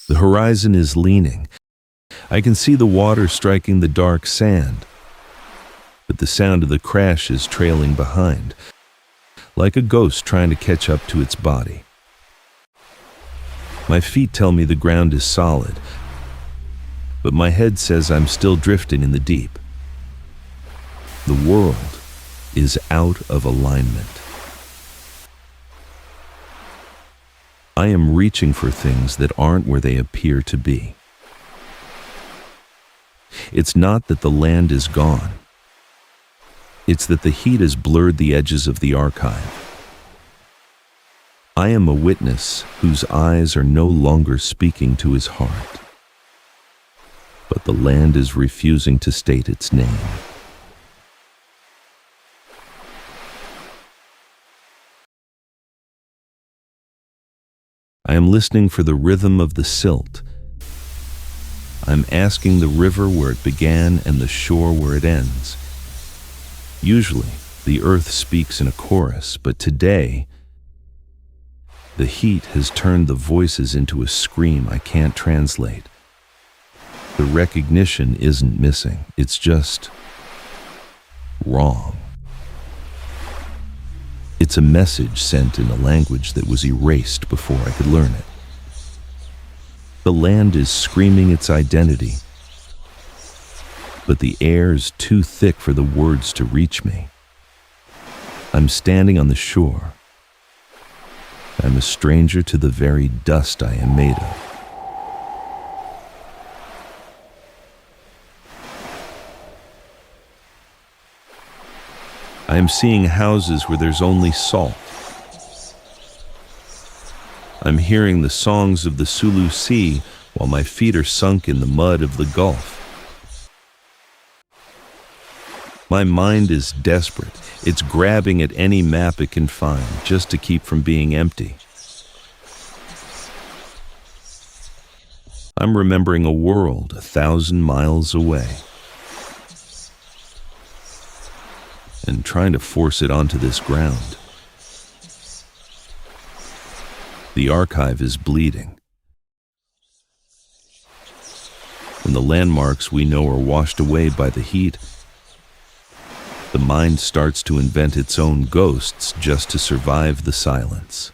The horizon is leaning. I can see the water striking the dark sand, but the sound of the crash is trailing behind, like a ghost trying to catch up to its body. My feet tell me the ground is solid, but my head says I'm still drifting in the deep. The world is out of alignment. I am reaching for things that aren't where they appear to be. It's not that the land is gone. It's that the heat has blurred the edges of the archive. I am a witness whose eyes are no longer speaking to his heart. But the land is refusing to state its name. I am listening for the rhythm of the silt. I'm asking the river where it began and the shore where it ends. Usually, the earth speaks in a chorus, but today, the heat has turned the voices into a scream I can't translate. The recognition isn't missing, it's just wrong. It's a message sent in a language that was erased before I could learn it. The land is screaming its identity, but the air is too thick for the words to reach me. I'm standing on the shore. I'm a stranger to the very dust I am made of. I am seeing houses where there's only salt. I'm hearing the songs of the Sulu Sea while my feet are sunk in the mud of the Gulf. My mind is desperate. It's grabbing at any map it can find just to keep from being empty. I'm remembering a world 1,000 miles away and trying to force it onto this ground. The archive is bleeding. When the landmarks we know are washed away by the heat, the mind starts to invent its own ghosts just to survive the silence.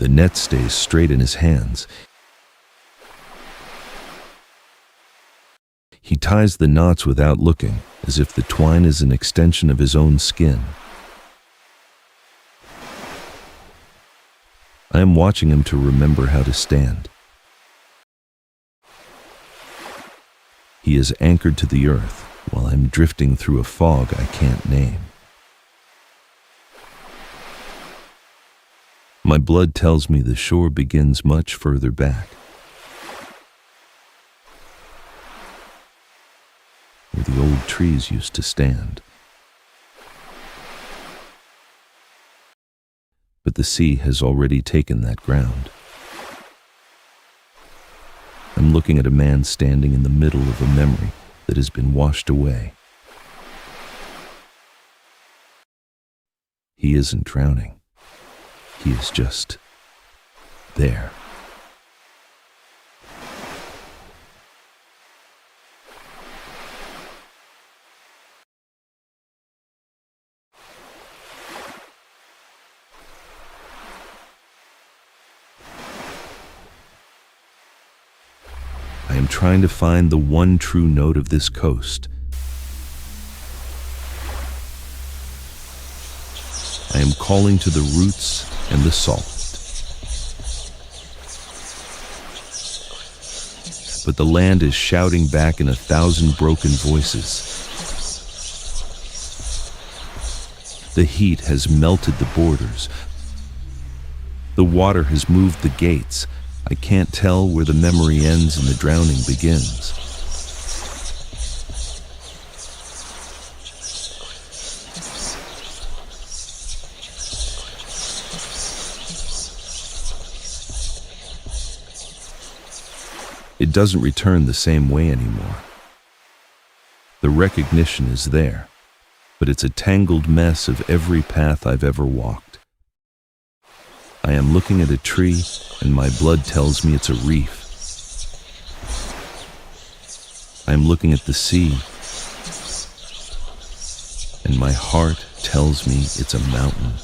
The net stays straight in his hands. He ties the knots without looking, as if the twine is an extension of his own skin. I am watching him to remember how to stand. He is anchored to the earth while I'm drifting through a fog I can't name. My blood tells me the shore begins much further back, where the old trees used to stand. But the sea has already taken that ground. I'm looking at a man standing in the middle of a memory that has been washed away. He isn't drowning. He is just there. I am trying to find the one true note of this coast. I am calling to the roots and the salt. But the land is shouting back in 1,000 broken voices. The heat has melted the borders. The water has moved the gates. I can't tell where the memory ends and the drowning begins. It doesn't return the same way anymore. The recognition is there, but it's a tangled mess of every path I've ever walked. I am looking at a tree, and my blood tells me it's a reef. I am looking at the sea, and my heart tells me it's a mountain.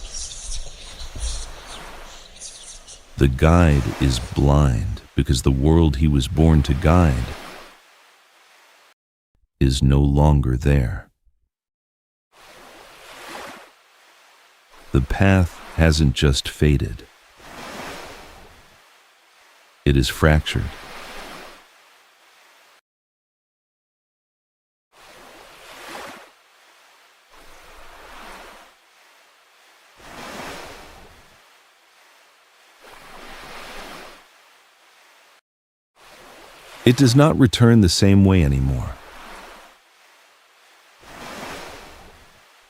The guide is blind because the world he was born to guide is no longer there. The path hasn't just faded. It is fractured. It does not return the same way anymore.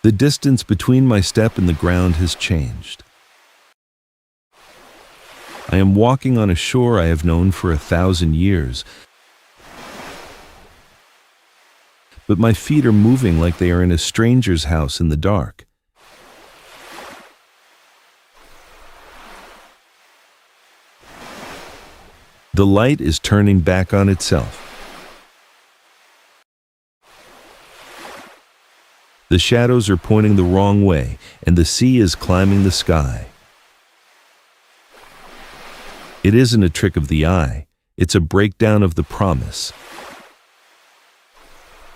The distance between my step and the ground has changed. I am walking on a shore I have known for 1,000 years, but my feet are moving like they are in a stranger's house in the dark. The light is turning back on itself. The shadows are pointing the wrong way, and the sea is climbing the sky. It isn't a trick of the eye, it's a breakdown of the promise.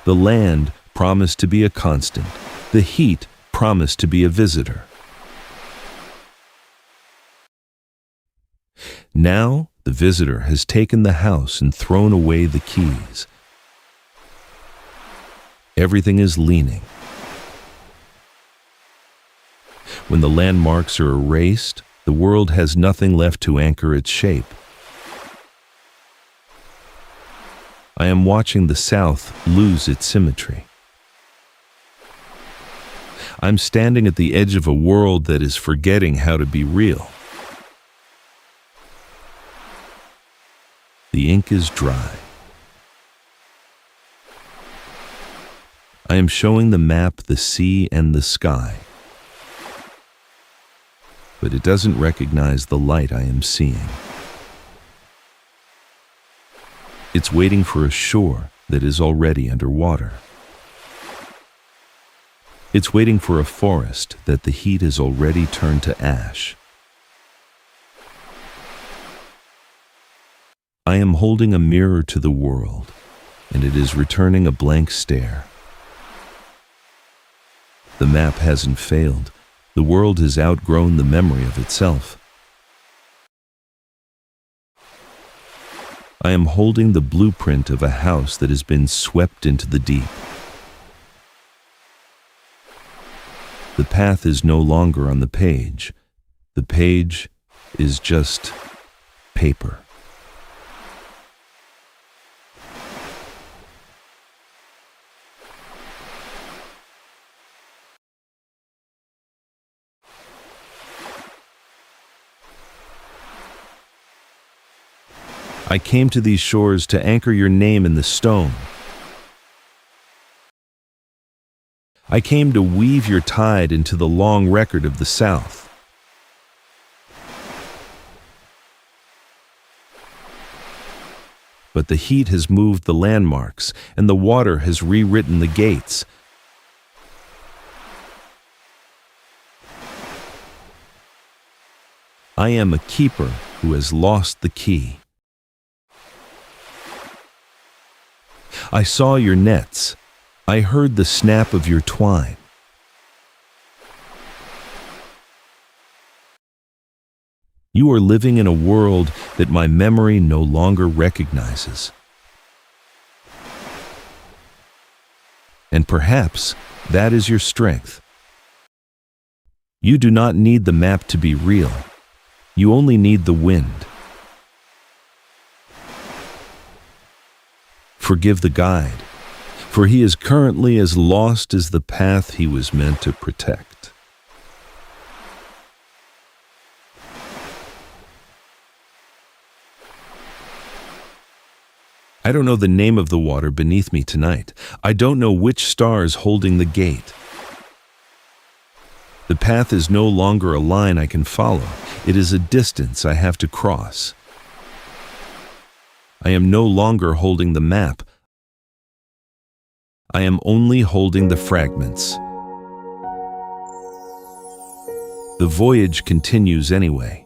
The land promised to be a constant, the heat promised to be a visitor. Now, the visitor has taken the house and thrown away the keys. Everything is leaning. When the landmarks are erased, the world has nothing left to anchor its shape. I am watching the South lose its symmetry. I'm standing at the edge of a world that is forgetting how to be real. The ink is dry. I am showing the map the sea and the sky, but it doesn't recognize the light I am seeing. It's waiting for a shore that is already underwater. It's waiting for a forest that the heat has already turned to ash. I am holding a mirror to the world, and it is returning a blank stare. The map hasn't failed. The world has outgrown the memory of itself. I am holding the blueprint of a house that has been swept into the deep. The path is no longer on the page. The page is just paper. I came to these shores to anchor your name in the stone. I came to weave your tide into the long record of the South. But the heat has moved the landmarks, and the water has rewritten the gates. I am a keeper who has lost the key. I saw your nets. I heard the snap of your twine. You are living in a world that my memory no longer recognizes. And perhaps that is your strength. You do not need the map to be real. You only need the wind. Forgive the guide, for he is currently as lost as the path he was meant to protect. I don't know the name of the water beneath me tonight. I don't know which star is holding the gate. The path is no longer a line I can follow. It is a distance I have to cross. I am no longer holding the map. I am only holding the fragments. The voyage continues anyway.